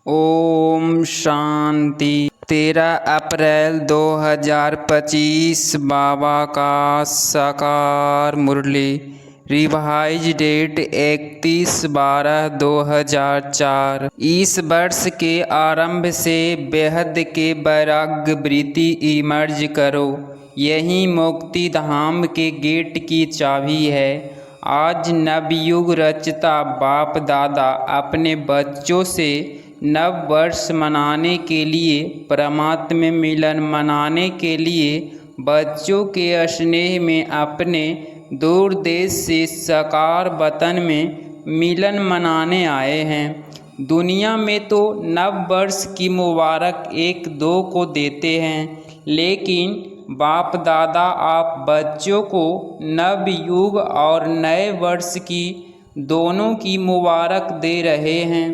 ओम शांति। 13 अप्रैल 2025 बाबा का साकार मुरली। Revise date 31/12/2004। इस वर्ष के आरंभ से बेहद के वैराग्य वृत्ति इमर्ज करो। यही मुक्ति धाम के गेट की चाबी है। आज नवयुग रचता बाप दादा अपने बच्चों से नव वर्ष मनाने के लिए, परमात्मा मिलन मनाने के लिए बच्चों के स्नेह में अपने दूर देश से साकार वतन में मिलन मनाने आए हैं। दुनिया में तो नव वर्ष की मुबारक 1-2 को देते हैं, लेकिन बाप दादा आप बच्चों को नव युग और नए वर्ष की दोनों की मुबारक दे रहे हैं।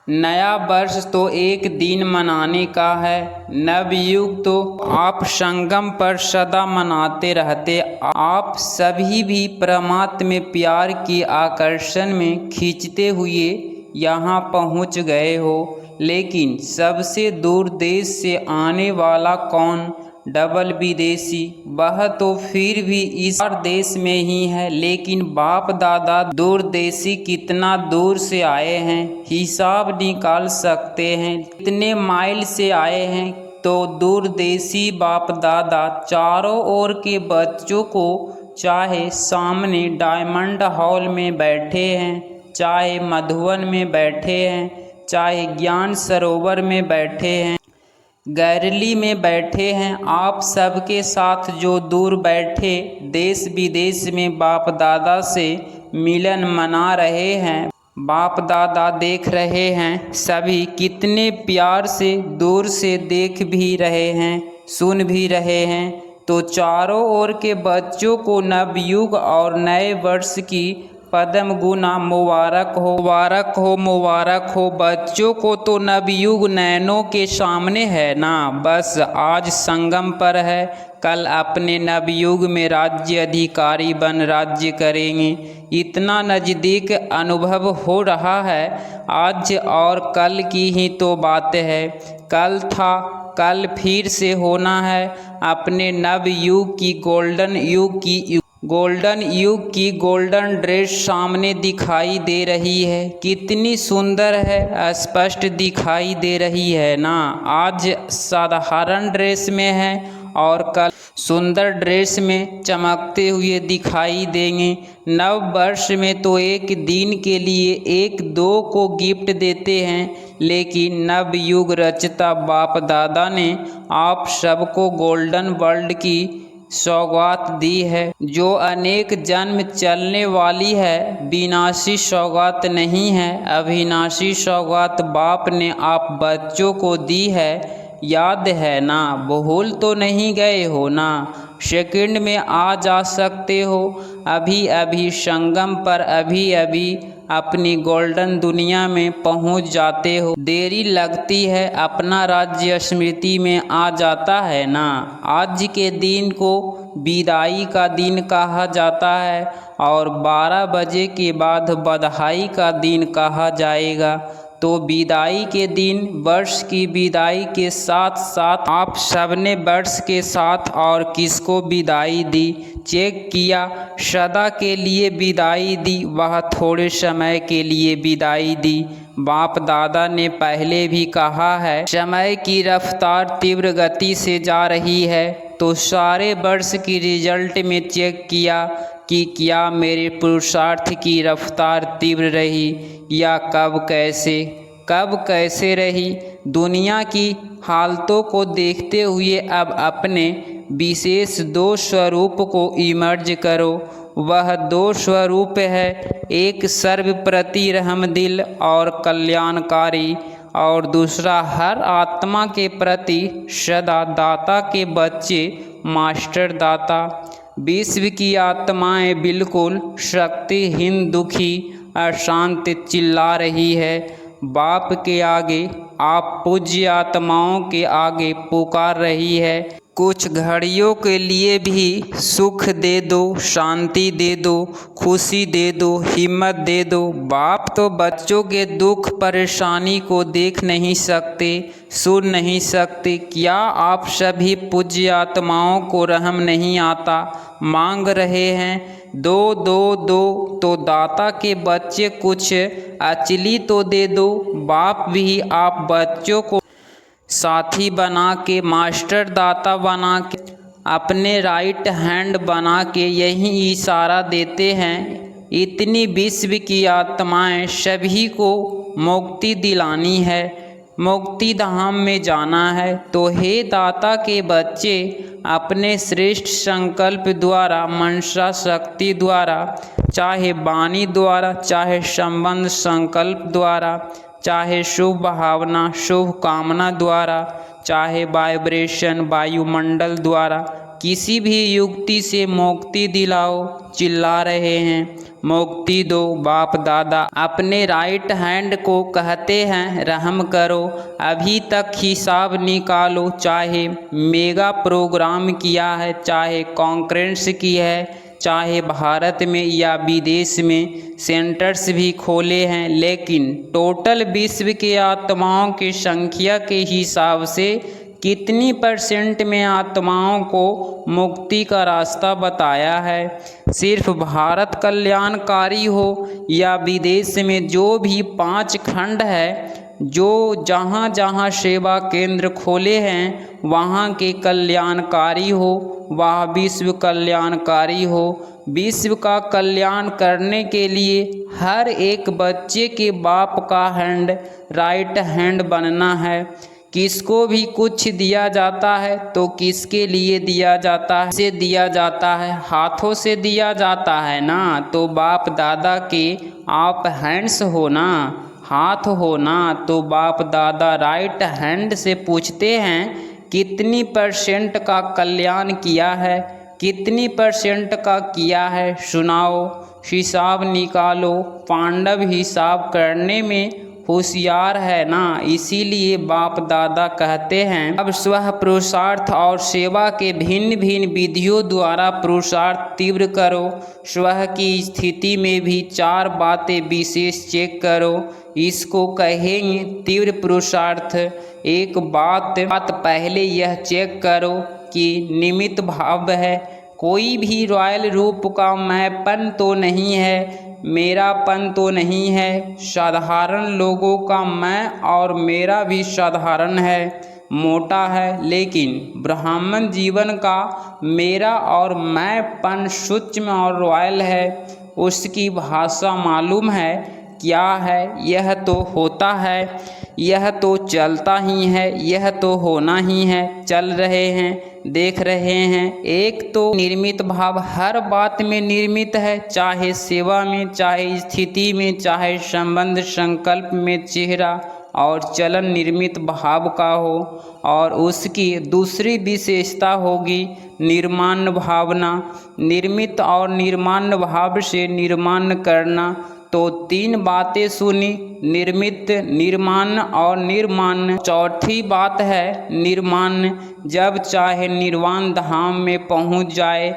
नया वर्ष तो एक दिन मनाने का है, नवयुग तो आप संगम पर सदा मनाते रहते। आप सभी भी परमात्मा प्यार के आकर्षण में खींचते हुए यहाँ पहुँच गए हो। लेकिन सबसे दूर देश से आने वाला कौन? डबल विदेशी। वह तो फिर भी इस देश में ही है, लेकिन बाप दादा दूर देशी कितना दूर से आए हैं हिसाब निकाल सकते हैं। कितने माइल से आए हैं तो दूर देशी बाप दादा चारों ओर के बच्चों को, चाहे सामने डायमंड हॉल में बैठे हैं, चाहे मधुबन में बैठे हैं, चाहे ज्ञान सरोवर में बैठे हैं, गैरली में बैठे हैं, आप सबके साथ जो दूर बैठे देश विदेश में बाप दादा से मिलन मना रहे हैं, बाप दादा देख रहे हैं। सभी कितने प्यार से दूर से देख भी रहे हैं, सुन भी रहे हैं। तो चारों ओर के बच्चों को नवयुग और नए वर्ष की पदम गुना मुबारक हो, मुबारक हो, मुबारक हो। बच्चों को तो नवयुग नैनों के सामने है ना, बस आज संगम पर है, कल अपने नवयुग में राज्य अधिकारी बन राज्य करेंगे। इतना नज़दीक अनुभव हो रहा है। आज और कल की ही तो बात है। कल था, कल फिर से होना है। अपने नवयुग की गोल्डन युग की गोल्डन ड्रेस सामने दिखाई दे रही है। कितनी सुंदर है, स्पष्ट दिखाई दे रही है ना। आज साधारण ड्रेस में है और कल सुंदर ड्रेस में चमकते हुए दिखाई देंगे। नव वर्ष में तो एक दिन के लिए 1-2 को गिफ्ट देते हैं, लेकिन नव युग रचता बाप दादा ने आप सबको गोल्डन वर्ल्ड की सौगात दी है, जो अनेक जन्म चलने वाली है। विनाशी सौगात नहीं है, अविनाशी सौगात बाप ने आप बच्चों को दी है। याद है ना? भूल तो नहीं गए हो ना? सेकंड में आ जा सकते हो। अभी अभी संगम पर अभी अभी अपनी गोल्डन दुनिया में पहुंच जाते हो। देरी लगती है, अपना राज्य स्मृति में आ जाता है ना। आज के दिन को विदाई का दिन कहा जाता है और 12 बजे के बाद बधाई का दिन कहा जाएगा। तो विदाई के दिन, वर्ष की विदाई के साथ साथ आप सबने वर्ष के साथ और किसको विदाई दी? चेक किया? सदा के लिए विदाई दी, वह थोड़े समय के लिए विदाई दी। बाप दादा ने पहले भी कहा है, समय की रफ्तार तीव्र गति से जा रही है। तो सारे वर्ष की रिजल्ट में चेक किया कि क्या मेरे पुरुषार्थ की रफ्तार तीव्र रही या कब कैसे रही। दुनिया की हालतों को देखते हुए अब अपने विशेष 2 स्वरूप को इमर्ज करो। वह 2 स्वरूप है, एक सर्वप्रति रहमदिल और कल्याणकारी, और दूसरा हर आत्मा के प्रति सदा दाता के बच्चे, मास्टर दाता। विश्व की आत्माएं बिल्कुल शक्तिहीन, दुखी, अशांत चिल्ला रही है। बाप के आगे, आप पूज्य आत्माओं के आगे पुकार रही है। कुछ घड़ियों के लिए भी सुख दे दो, शांति दे दो, खुशी दे दो, हिम्मत दे दो। बाप तो बच्चों के दुख परेशानी को देख नहीं सकते, सुन नहीं सकते। क्या आप सभी पूज्य आत्माओं को रहम नहीं आता? मांग रहे हैं दो दो दो, तो दाता के बच्चे कुछ अचली तो दे दो। बाप भी आप बच्चों को साथी बना के, मास्टर दाता बना के, अपने राइट हैंड बना के यही इशारा देते हैं। इतनी विश्व की आत्माएं सभी को मुक्ति दिलानी है, मुक्ति धाम में जाना है। तो हे दाता के बच्चे, अपने श्रेष्ठ संकल्प द्वारा, मनसा शक्ति द्वारा, चाहे वाणी द्वारा, चाहे संबंध संकल्प द्वारा, चाहे शुभ भावना शुभ कामना द्वारा, चाहे वाइब्रेशन वायुमंडल द्वारा, किसी भी युक्ति से मुक्ति दिलाओ। चिल्ला रहे हैं मुक्ति दो। बाप दादा अपने राइट हैंड को कहते हैं रहम करो, अभी तक हिसाब निकालो। चाहे मेगा प्रोग्राम किया है, चाहे कॉन्फ्रेंस की है, चाहे भारत में या विदेश में सेंटर्स भी खोले हैं, लेकिन टोटल विश्व के आत्माओं की संख्या के हिसाब से कितनी % में आत्माओं को मुक्ति का रास्ता बताया है? सिर्फ भारत कल्याणकारी हो या विदेश में जो भी 5 खंड है, जो जहाँ जहाँ सेवा केंद्र खोले हैं वहाँ के कल्याणकारी हो, वह विश्व कल्याणकारी हो। विश्व का कल्याण करने के लिए हर एक बच्चे के बाप का हैंड राइट हैंड बनना है। किसको भी कुछ दिया जाता है तो किसके लिए दिया जाता है? से दिया जाता है, हाथों से दिया जाता है ना। तो बाप दादा के आप हैंड्स हो ना, हाथ हो ना। तो बाप दादा राइट हैंड से पूछते हैं कितनी % का कल्याण किया है, कितनी % का किया है? सुनाओ, हिसाब निकालो। पांडव हिसाब करने में होशियार है ना, इसीलिए बाप दादा कहते हैं अब स्व पुरुषार्थ और सेवा के भिन्न भिन्न विधियों द्वारा पुरुषार्थ तीव्र करो। स्व की स्थिति में भी 4 बातें विशेष चेक करो, इसको कहेंगे तीव्र पुरुषार्थ। एक बात पहले यह चेक करो कि निमित्त भाव है। कोई भी रॉयल रूप का मैंपन तो नहीं है, मेरापन तो नहीं है। साधारण लोगों का मैं और मेरा भी साधारण है, मोटा है, लेकिन ब्राह्मण जीवन का मेरा और मैंपन सूक्ष्म और रॉयल है। उसकी भाषा मालूम है क्या है? यह तो होता है, यह तो चलता ही है, यह तो होना ही है। चल रहे हैं, देख रहे हैं। एक तो निर्मित भाव हर बात में निर्मित है, चाहे सेवा में, चाहे स्थिति में, चाहे संबंध संकल्प में चेहरा और चलन निर्मित भाव का हो। और उसकी दूसरी विशेषता होगी निर्माण भावना। निर्मित और निर्माण भाव से निर्माण करना। तो 3 बातें सुनी, निर्मित, निर्माण और निर्माण। चौथी बात है निर्माण। जब चाहे निर्वाण धाम में पहुंच जाए,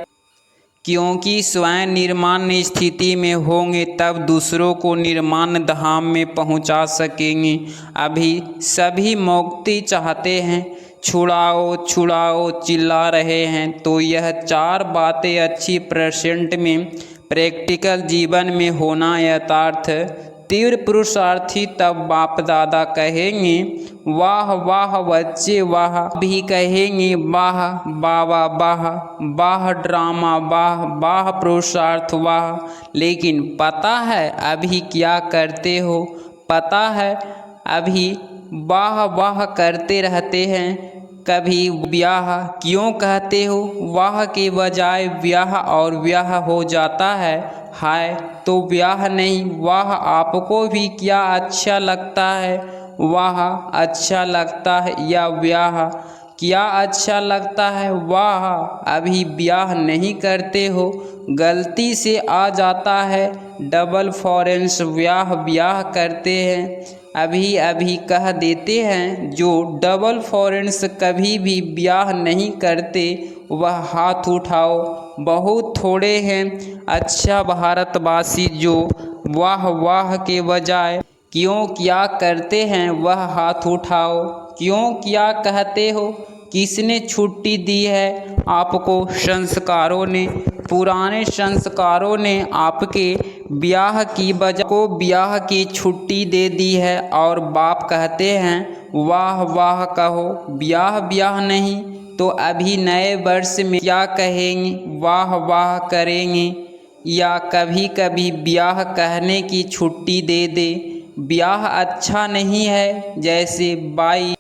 क्योंकि स्वयं निर्माण स्थिति में होंगे तब दूसरों को निर्माण धाम में पहुंचा सकेंगे। अभी सभी मुक्ति चाहते हैं, छुड़ाओ छुड़ाओ चिल्ला रहे हैं। तो यह 4 बातें अच्छी % में प्रैक्टिकल जीवन में होना यथार्थ। तीव्र पुरुषार्थी तब बाप दादा कहेंगे वाह वाह बच्चे वाह, भी कहेंगे वाह बाबा वाह, वाह ड्रामा वाह, वाह पुरुषार्थ वाह। लेकिन पता है अभी क्या करते हो? पता है अभी वाह वाह करते रहते हैं। कभी ब्याह क्यों कहते हो? वाह के बजाय ब्याह और ब्याह हो जाता है। हाय तो ब्याह नहीं, वाह आपको भी क्या अच्छा लगता है? वाह अच्छा लगता है या ब्याह क्या अच्छा लगता है? वाह अभी ब्याह नहीं करते हो, गलती से आ जाता है। डबल फॉरेंस ब्याह ब्याह करते हैं। अभी अभी कह देते हैं। जो डबल फॉरेंस कभी भी ब्याह नहीं करते वह हाथ उठाओ। बहुत थोड़े हैं अच्छा भारतवासी जो वाह वाह के बजाय क्यों क्या करते हैं वह हाथ उठाओ। क्यों क्या कहते हो? किसने छुट्टी दी है आपको? संस्कारों ने, पुराने संस्कारों ने आपके ब्याह की बजाय को ब्याह की छुट्टी दे दी है और बाप कहते हैं वाह वाह कहो, ब्याह ब्याह नहीं तो अभी नए वर्ष में क्या कहेंगे? वाह वाह करेंगे या कभी कभी ब्याह कहने की छुट्टी दे दे। ब्याह अच्छा नहीं है। जैसे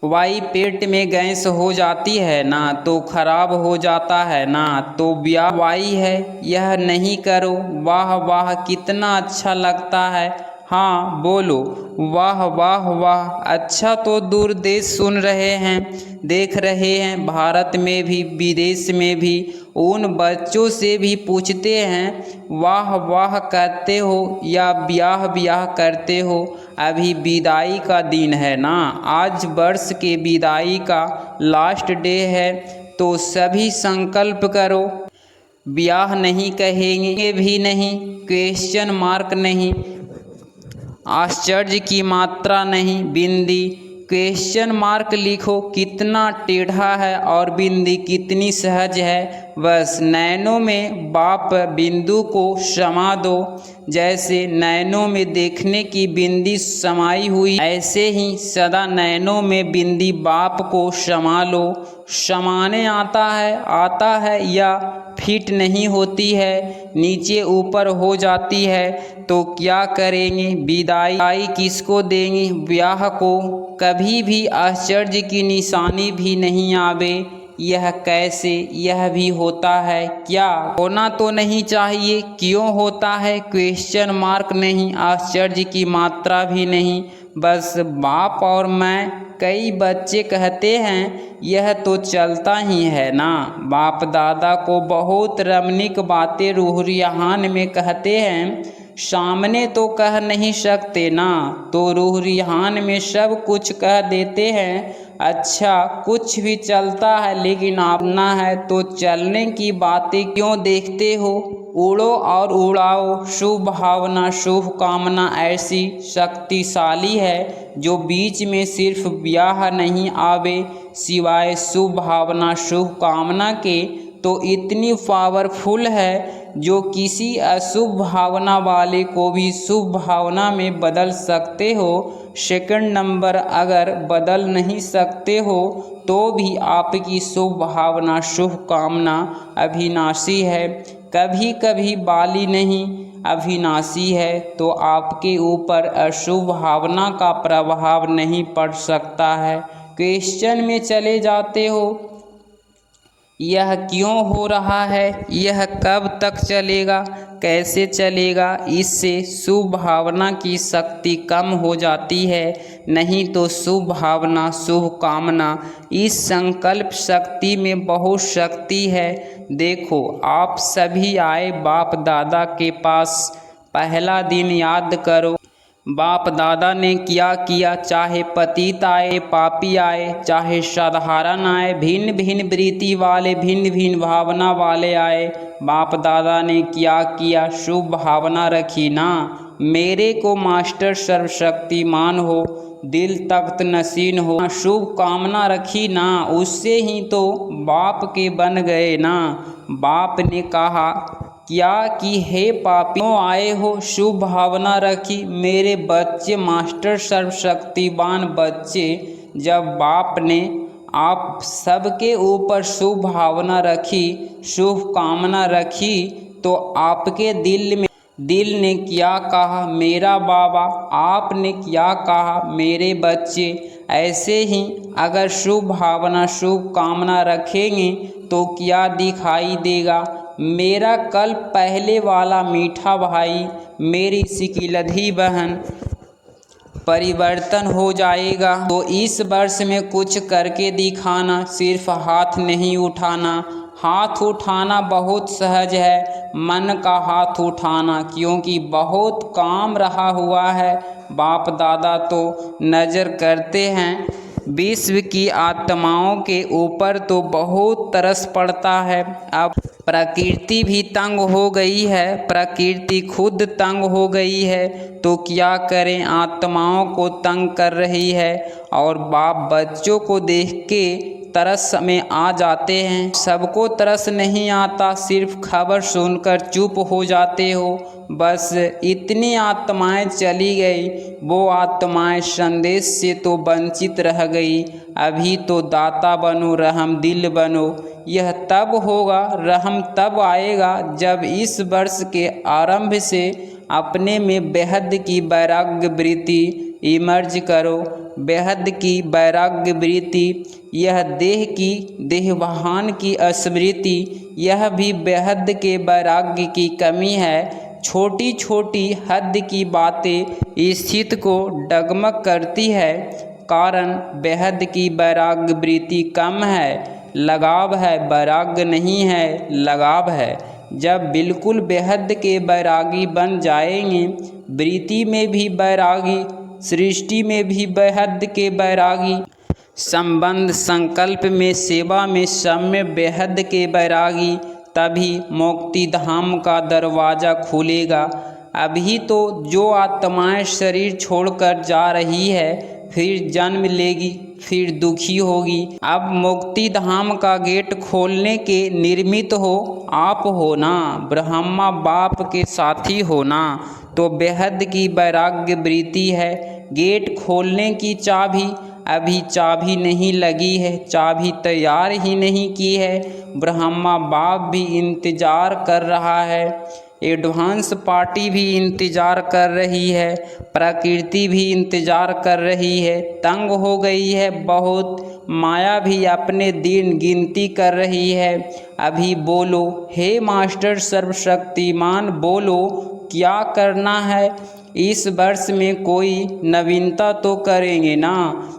वाई पेट में गैस हो जाती है ना तो खराब हो जाता है ना, तो ब्याह वाई है। यह नहीं करो। वाह वाह कितना अच्छा लगता है। हाँ बोलो वाह वाह वाह। अच्छा तो दूर देश सुन रहे हैं, देख रहे हैं, भारत में भी विदेश में भी उन बच्चों से भी पूछते हैं वाह वाह कहते हो या ब्याह ब्याह करते हो। अभी विदाई का दिन है ना, आज वर्ष के विदाई का लास्ट डे है, तो सभी संकल्प करो। ब्याह नहीं कहेंगे भी नहीं, क्वेश्चन मार्क नहीं, आश्चर्य की मात्रा नहीं, बिंदी क्वेश्चन मार्क लिखो। कितना टेढ़ा है और बिंदी कितनी सहज है। बस नैनों में बाप बिंदु को समा दो। जैसे नैनों में देखने की बिंदी समाई हुई, ऐसे ही सदा नैनों में बिंदी बाप को समा लो। समाने आता है या फिट नहीं होती है, नीचे ऊपर हो जाती है, तो क्या करेंगे? विदाई किसको देंगे? ब्याह को कभी भी आश्चर्य की निशानी भी नहीं आवे। यह कैसे? यह भी होता है क्या? होना तो नहीं चाहिए, क्यों होता है? क्वेश्चन मार्क नहीं, आश्चर्य की मात्रा भी नहीं। बस बाप और मैं, कई बच्चे कहते हैं यह तो चलता ही है ना। बाप दादा को बहुत रमणीक बातें रूह-रिहान में कहते हैं, सामने तो कह नहीं सकते ना, तो रूह-रिहान में सब कुछ कह देते हैं। अच्छा कुछ भी चलता है लेकिन अपना है तो चलने की बातें क्यों देखते हो? उड़ो और उड़ाओ। शुभ भावना शुभ कामना ऐसी शक्तिशाली है जो बीच में सिर्फ ब्याह नहीं आवे, सिवाय शुभ भावना शुभ कामना के तो इतनी पावरफुल है जो किसी अशुभ भावना वाले को भी शुभ भावना में बदल सकते हो। सेकंड नंबर अगर बदल नहीं सकते हो तो भी आपकी शुभ भावना शुभ कामना अविनाशी है, कभी कभी बाली नहीं, अविनाशी है, तो आपके ऊपर अशुभ भावना का प्रभाव नहीं पड़ सकता है। क्वेश्चन में चले जाते हो, यह क्यों हो रहा है? यह कब तक चलेगा? कैसे चलेगा? इससे शुभ भावना की शक्ति कम हो जाती है। नहीं तो शुभ भावना शुभ कामना इस संकल्प शक्ति में बहुत शक्ति है। देखो आप सभी आए बाप दादा के पास, पहला दिन याद करो बाप दादा ने क्या किया। चाहे पतित आए, पापी आए, चाहे साधारण आए, भिन्न भिन्न वृत्ति वाले, भिन्न भिन्न भावना वाले आए, बाप दादा ने क्या किया? शुभ भावना रखी ना। मेरे को मास्टर सर्वशक्तिमान हो, दिल तख्त नशीन हो, शुभ कामना रखी ना, उससे ही तो बाप के बन गए ना। बाप ने कहा क्या कि हे पापियों आए हो, शुभ भावना रखी मेरे बच्चे, मास्टर सर्वशक्तिवान बच्चे। जब बाप ने आप सबके ऊपर शुभ भावना रखी, शुभ कामना रखी, तो आपके दिल ने क्या कहा? मेरा बाबा। आपने क्या कहा? मेरे बच्चे। ऐसे ही अगर शुभ भावना शुभ कामना रखेंगे तो क्या दिखाई देगा? मेरा कल पहले वाला मीठा भाई, मेरी सिकिलधी बहन परिवर्तन हो जाएगा। तो इस वर्ष में कुछ करके दिखाना, सिर्फ हाथ नहीं उठाना। हाथ उठाना बहुत सहज है, मन का हाथ उठाना, क्योंकि बहुत काम रहा हुआ है, बाप दादा तो नज़र करते हैं विश्व की आत्माओं के ऊपर तो बहुत तरस पड़ता है। अब प्रकृति भी तंग हो गई है, प्रकृति खुद तंग हो गई है तो क्या करें, आत्माओं को तंग कर रही है। और बाप बच्चों को देख के तरस में आ जाते हैं। सबको तरस नहीं आता, सिर्फ खबर सुनकर चुप हो जाते हो। बस इतनी आत्माएं चली गई, वो आत्माएं संदेश से तो वंचित रह गई। अभी तो दाता बनो, रहम दिल बनो। यह तब होगा, रहम तब आएगा जब इस वर्ष के आरंभ से अपने में बेहद की वैराग्य वृत्ति इमर्ज करो। बेहद की वैराग्य वृत्ति, यह देह की देहभान की स्मृति, यह भी बेहद के वैराग्य की कमी है। छोटी छोटी हद की बातें स्थिति को डगमग करती है, कारण बेहद की वैराग्य वृत्ति कम है। लगाव है, वैराग्य नहीं है, लगाव है। जब बिल्कुल बेहद के बैरागी बन जाएंगे, वृत्ति में भी बैरागी, सृष्टि में भी बेहद के बैरागी, संबंध संकल्प में सेवा में सब में बेहद के बैरागी, तभी मुक्ति धाम का दरवाज़ा खुलेगा। अभी तो जो आत्माएं शरीर छोड़कर जा रही है, फिर जन्म लेगी, फिर दुखी होगी। अब मुक्ति धाम का गेट खोलने के निर्मित हो आप हो ना, ब्रह्मा बाप के साथी हो ना, तो बेहद की वैराग्य वृत्ति है। गेट खोलने की चाबी, अभी चाबी नहीं लगी है, चाबी तैयार ही नहीं की है। ब्रह्मा बाप भी इंतज़ार कर रहा है, एडवांस पार्टी भी इंतज़ार कर रही है, प्रकृति भी इंतज़ार कर रही है। तंग हो गई है बहुत, माया भी अपने दिन गिनती कर रही है। अभी बोलो हे मास्टर सर्वशक्तिमान, बोलो क्या करना है। इस वर्ष में कोई नवीनता तो करेंगे ना,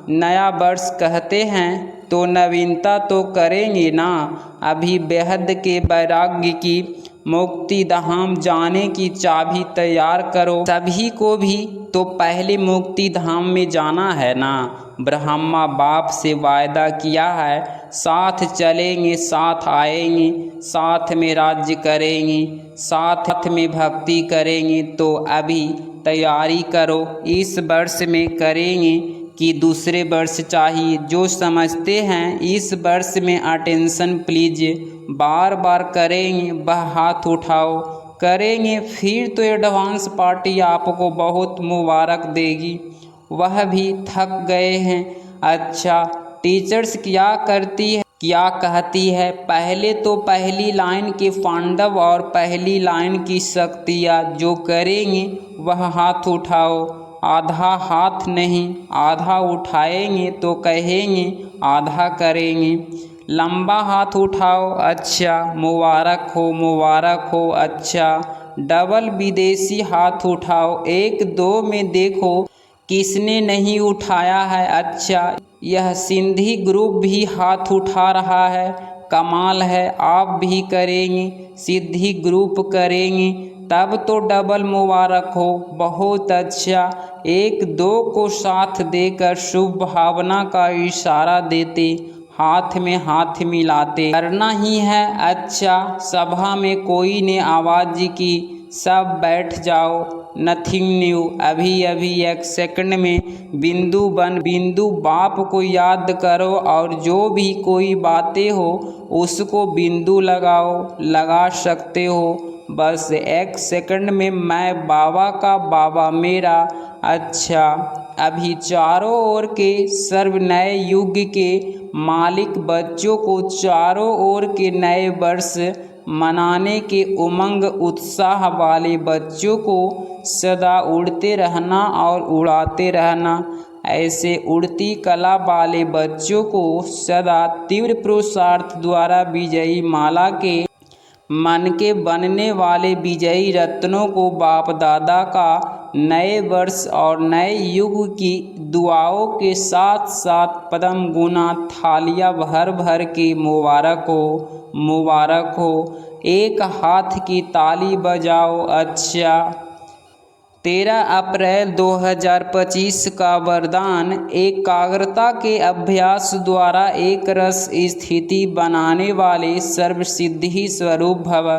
नया वर्ष कहते हैं तो नवीनता तो करेंगे ना। अभी बेहद के वैराग्य की मुक्ति धाम जाने की चाबी तैयार करो। सभी को भी तो पहले मुक्ति धाम में जाना है ना। ब्रह्मा बाप से वायदा किया है, साथ चलेंगे, साथ आएंगे, साथ में राज्य करेंगे, साथ में भक्ति करेंगे। तो अभी तैयारी करो, इस वर्ष में करेंगे कि दूसरे वर्ष चाहिए। जो समझते हैं इस वर्ष में अटेंशन प्लीज, बार बार करेंगे, वह हाथ उठाओ। करेंगे फिर तो एडवांस पार्टी आपको बहुत मुबारक देगी। वह भी थक गए हैं। अच्छा टीचर्स क्या करती है, क्या कहती है। पहले तो पहली लाइन के पांडव और पहली लाइन की शक्तियाँ जो करेंगे वह हाथ उठाओ। आधा हाथ नहीं, आधा उठाएंगे तो कहेंगे आधा करेंगे। लंबा हाथ उठाओ, अच्छा मुबारक हो, मुबारक हो। अच्छा डबल विदेशी हाथ उठाओ, एक दो में देखो किसने नहीं उठाया है। अच्छा यह सिंधी ग्रुप भी हाथ उठा रहा है, कमाल है। आप भी करेंगे, सिद्धि ग्रुप करेंगे, तब तो डबल मुबारक हो। बहुत अच्छा। एक दो को साथ देकर शुभ भावना का इशारा देते, हाथ में हाथ मिलाते करना ही है। अच्छा सभा में कोई ने आवाज़ की, सब बैठ जाओ, नथिंग न्यू। अभी अभी एक सेकंड में बिंदु बन बिंदु बाप को याद करो, और जो भी कोई बातें हो उसको बिंदु लगाओ, लगा सकते हो। बस एक सेकंड में मैं बाबा का, बाबा मेरा। अच्छा अभी चारों ओर के सर्व नए युग के मालिक बच्चों को चारों ओर के नए वर्ष मनाने के उमंग उत्साह वाले बच्चों को सदा उड़ते रहना और उड़ाते रहना। ऐसे उड़ती कला वाले बच्चों को सदा तीव्र पुरुषार्थ द्वारा विजयी माला के मन के बनने वाले विजयी रत्नों को बाप दादा का नए वर्ष और नए युग की दुआओं के साथ साथ पदम गुना थालियाँ भर भर के मुबारक हो, मुबारक हो। एक हाथ की ताली बजाओ। अच्छा 13 अप्रैल 2025 का वरदान। एकाग्रता के अभ्यास द्वारा एक रस स्थिति बनाने वाले सर्वसिद्धि स्वरूप भव।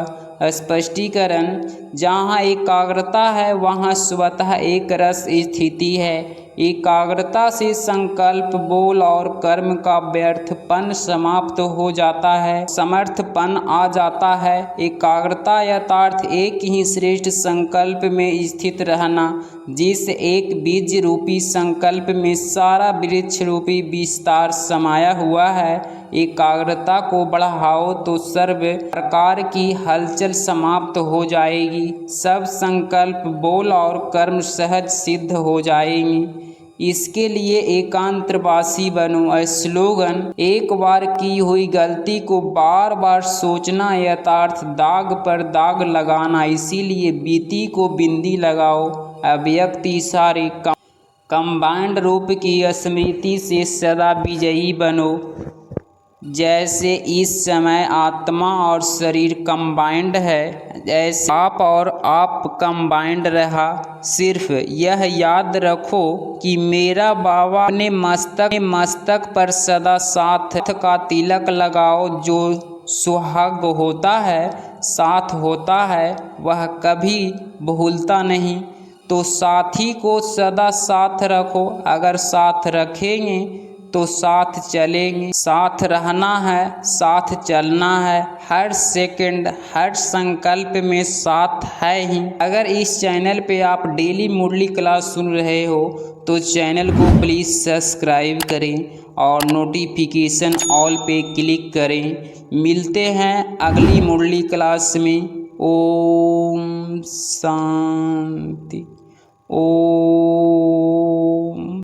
स्पष्टीकरण: जहाँ एकाग्रता है वहाँ स्वतः एक रस स्थिति है। एकाग्रता से संकल्प, बोल और कर्म का व्यर्थपन समाप्त हो जाता है, समर्थपन आ जाता है। एकाग्रता यथार्थ एक ही श्रेष्ठ संकल्प में स्थित रहना, जिस एक बीज रूपी संकल्प में सारा वृक्ष रूपी विस्तार समाया हुआ है। एकाग्रता को बढ़ाओ तो सर्व प्रकार की हलचल समाप्त हो जाएगी, सब संकल्प, बोल और कर्म सहज सिद्ध हो जाएंगी। इसके लिए एकांतवासी बनो। स्लोगन: एक बार की हुई गलती को बार बार सोचना यथार्थ दाग पर दाग लगाना, इसीलिए बीती को बिंदी लगाओ। अव्यक्त इशारे कंबाइंड रूप की स्मृति से सदा विजयी बनो। जैसे इस समय आत्मा और शरीर कंबाइंड है, ऐसे आप और आप कंबाइंड रहा। सिर्फ यह याद रखो कि मेरा बाबा अपने मस्तक पर सदा साथ का तिलक लगाओ। जो सुहाग होता है, साथ होता है, वह कभी भूलता नहीं। तो साथी को सदा साथ रखो। अगर साथ रखेंगे तो साथ चलेंगे। साथ रहना है, साथ चलना है। हर सेकंड, हर संकल्प में साथ है ही। अगर इस चैनल पे आप डेली मुरली क्लास सुन रहे हो तो चैनल को प्लीज़ सब्सक्राइब करें और नोटिफिकेशन ऑल पे क्लिक करें। मिलते हैं अगली मुरली क्लास में। ओम शांति। ओम।